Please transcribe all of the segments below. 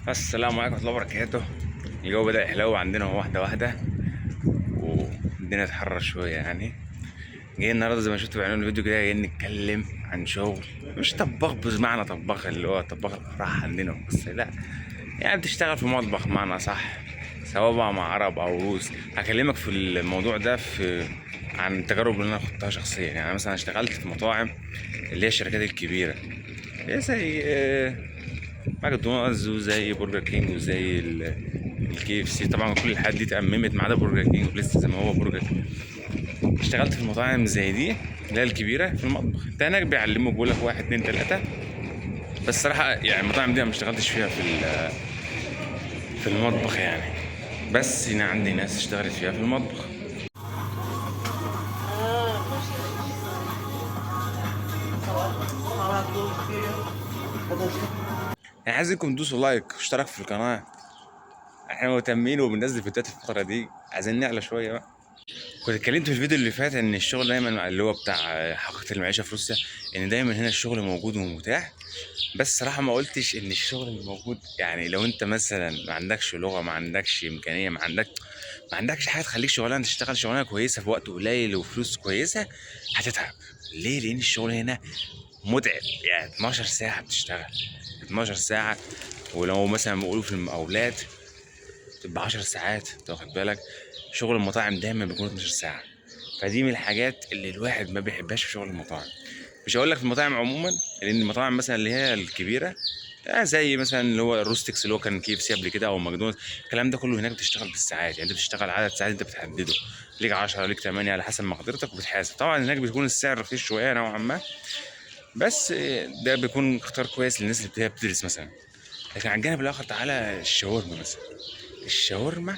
السلام عليكم ورحمة الله وبركاته. الجو بدأ يحلو عندنا واحدة واحدة، والدنيا تحرر شوية يعني. جاي النهاردة زي ما شفتوا بعنوان الفيديو كده، جايين نتكلم عن شغل مش طباخ بمعنى طباخ اللي هو طباخ الأفراح عندنا بس، لا، يعني بتشتغل في مطبخ بمعنى صح، سواء بقى مع عرب أو روس. هكلمك في الموضوع ده عن التجارب اللي أنا خدتها شخصيا. يعني مثلا اشتغلت في مطاعم اللي هي الشركات الكبيرة، اللي هي زي ماكدونالدز وزي برجر كينج وزي الكي اف سي. طبعا كل الحاجات دي اتأممت ما عدا برجر كينج لسه زي ما هو برجر كينج. اشتغلت في المطاعم زي دي اللي هي الكبيره في المطبخ. انت هناك بيعلموك، بيقول لك واحد اتنين تلاته. بس صراحه يعني المطاعم دي انا ما اشتغلتش فيها في المطبخ يعني. بس هنا عندي ناس اشتغلت فيها في المطبخ. يعني عايزكم تدوسوا لايك واشتراك في القناه. احنا مهتمين وبننزل فيديوهات الفتره دي، عايزين نعلى شويه بقى. كنت اتكلمت في الفيديو اللي فات ان الشغل دايما اللي هو بتاع حقيقة المعيشة في روسيا، ان دايما هنا الشغل موجود ومتاح. بس صراحة ما قلتش ان الشغل اللي موجود، يعني لو انت مثلا ما عندكش لغة، ما عندكش امكانية، ما عندكش حاجة تخليك شغلانة تشتغل شغلانة كويسة في وقت قليل وفلوس كويسة، هتتعب. ليه؟ لان الشغل هنا متعب. يعني 12 ساعة بتشتغل، 12 ساعة. ولو مثلا بيقولوا في المقاولات تبقى 10 ساعات، انت واخد بالك؟ شغل المطاعم دايما بيكون 12 ساعة. فدي من الحاجات اللي الواحد ما بيحبهاش في شغل المطاعم. مش هقول لك في المطاعم عموما، لان المطاعم مثلا اللي هي الكبيره، زي مثلا اللي هو الروستكس اللي هو كان كي اف سي قبل كده او ماكدونالدز، الكلام ده كله هناك بتشتغل بالساعات. يعني انت بتشتغل عدد ساعات انت بتحدده، ليك 10 ليك 8 على حسب مقدرتك وبتحاسب. طبعا هناك بيكون السعر رخيص شويه نوعا ما، بس ده بيكون اختيار كويس للناس اللي بتدرس مثلا. لكن على الجانب الاخر تعالى الشاورما مثلا. الشاورما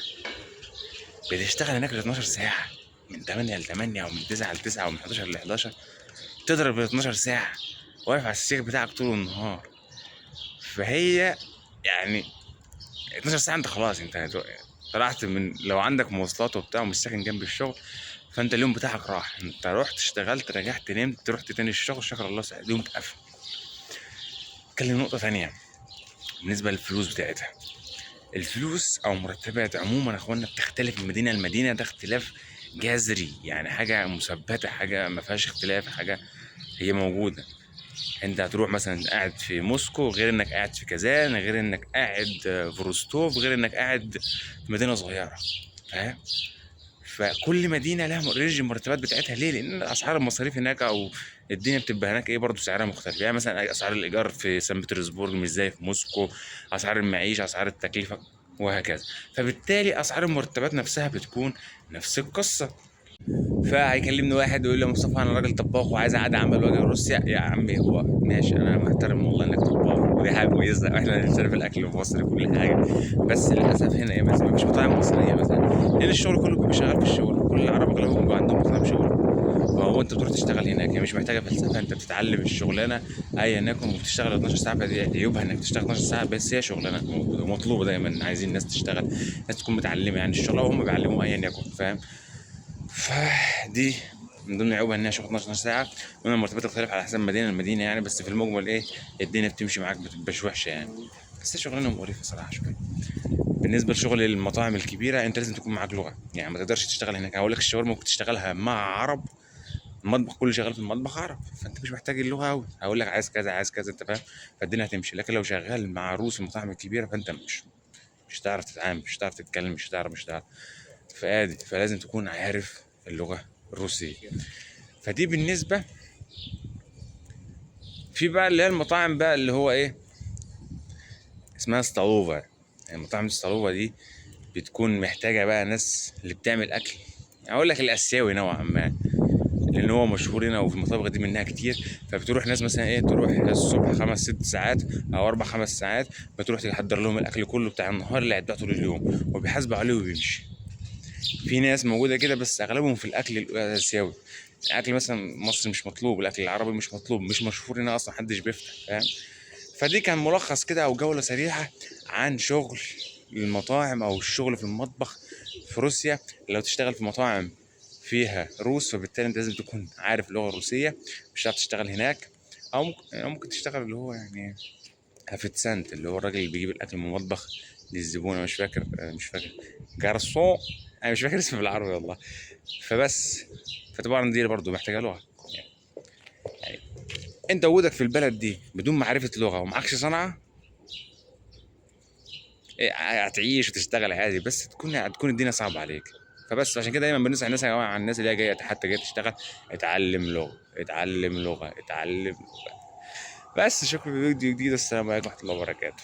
بتشتغل هناك ل 12 ساعه، من 8 ل 8 او من 9 ل 9 او من 11 ل 11، تضرب ال 12 ساعة واقف على السيخ بتاعك طول النهار. فهي يعني 12 ساعة انت خلاص، انت طلعت من، لو عندك مواصلات وبتاع ومش ساكن جنب الشغل، فانت اليوم بتاعك راح. انت رحت اشتغلت رجعت نمت رحت تاني الشغل، شكر الله سعيد، اليوم اتقفل. اتكلم نقطة تانية بالنسبة للفلوس بتاعتها. الفلوس او مرتبات عموما يا اخوانا بتختلف من مدينة لمدينة، ده اختلاف جذري. يعني حاجة مثبتة، حاجة ما فيهاش اختلاف، حاجة هي موجودة. انت هتروح مثلا قاعد في موسكو غير انك قاعد في كازان، غير انك قاعد في روستوف، غير انك قاعد في مدينه صغيره. فاهم؟ فكل مدينه لها رينج المرتبات بتاعتها. ليه؟ لان اسعار المصاريف هناك او الدنيا بتبقى هناك ايه برضه سعرها مختلف. يعني مثلا اسعار الايجار في سان بطرسبورغ مش زي في موسكو، اسعار المعيشه، اسعار التكلفه، وهكذا. فبالتالي اسعار المرتبات نفسها بتكون نفس القصه. فهيكلمني واحد ويقول لي يا مصطفى انا راجل طباخ وعايز اعدي عمل واجي روسيا. يا عمي هو ماشي، انا محترم والله انك طباخ ودي حاجه كويسه، واحنا نشتري في الاكل المصري وكل حاجه. بس للاسف هنا ايه، مثلا مفيش مطاعم مصريه مثلا، لان الشغل كله بيبقى شغال في الشغل. كل العرب اغلبهم بيبقى عندهم مطاعم شغل. فهو انت بتروح تشتغل هناك، هي مش محتاجه فلسفه، انت بتتعلم الشغلانه ايا يكن وبتشتغل 12 ساعه. فدي عيوبها انك تشتغل 12 ساعه، بس هي شغلانه موجوده ومطلوبه دايما، عايزين ناس تشتغل، ناس تكون متعلمه يعني الشغل، او هم بيعلموا ايا يكن. فاهم؟ فدي من ضمن عيوبها انها شغل 12 ساعه، وان المرتبات تختلف على حسب مدينه لمدينه يعني. بس في المجمل ايه، الدنيا بتمشي معاك، بتبقاش وحشه يعني. بس هي شغلانه مقرفه صراحه شويه. بالنسبه لشغل المطاعم الكبيره انت لازم تكون معاك لغه، يعني ما تقدرش تشتغل هناك. هقول لك الشاورما ممكن تشتغلها مع عرب، المطبخ كله شغال في المطبخ عرب، فانت مش محتاج اللغه قوي. هقول لك عايز كذا عايز كذا، انت فاهم؟ فالدنيا هتمشي. لكن لو شغال مع روس في المطاعم الكبيره فانت مش هتعرف تتعامل، مش هتعرف تتكلم، مش هتعرف. فلازم تكون عارف اللغه الروسيه. فدي بالنسبه. في بقى اللي هي المطاعم بقى اللي هو ايه، اسمها ستالوفا. يعني مطاعم الستالوفا دي بتكون محتاجه بقى ناس اللي بتعمل اكل، يعني اقول لك الاسيوي نوعا ما، لان هو مشهور هنا وفي المطابخ دي منها كتير. فبتروح ناس مثلا ايه، تروح الصبح 5 6 ساعات او 4 5 ساعات، بتروح تحضر لهم الاكل كله بتاع النهار اللي هيتباع طول اليوم، وبيحاسبوا عليه وبيمشي. في ناس موجوده كده، بس اغلبهم في الاكل الاسيوي. الاكل مثلا مصري مش مطلوب، الاكل العربي مش مطلوب، مش مشهور هنا اصلا، محدش بيفتح. فاهم؟ فدي كان ملخص كده او جوله سريعه عن شغل المطاعم او الشغل في المطبخ في روسيا. لو تشتغل في مطاعم فيها روس، فبالتالي انت لازم تكون عارف اللغه الروسيه، مش هتعرف تشتغل هناك. او ممكن تشتغل اللي هو يعني هافتسانت اللي هو الراجل اللي بيجيب الاكل من المطبخ للزبون. انا مش فاكر جارسون. انا مش فاكر اسمه بالعربي والله. فبس، فطبعا دي برضه محتاجه لغه. يعني انت وجودك في البلد دي بدون معرفه لغه ومعكش صنعه، هتعيش وتشتغل عادي، بس هتكون الدنيا صعبة عليك. فبس عشان كده دايما بننصح الناس يا جماعه، عن الناس اللي هي جايه حتى جايه تشتغل، اتعلم لغه اتعلم لغه اتعلم لغه. بس شكرا، في فيديو جديد، السلام عليكم ورحمه الله وبركاته.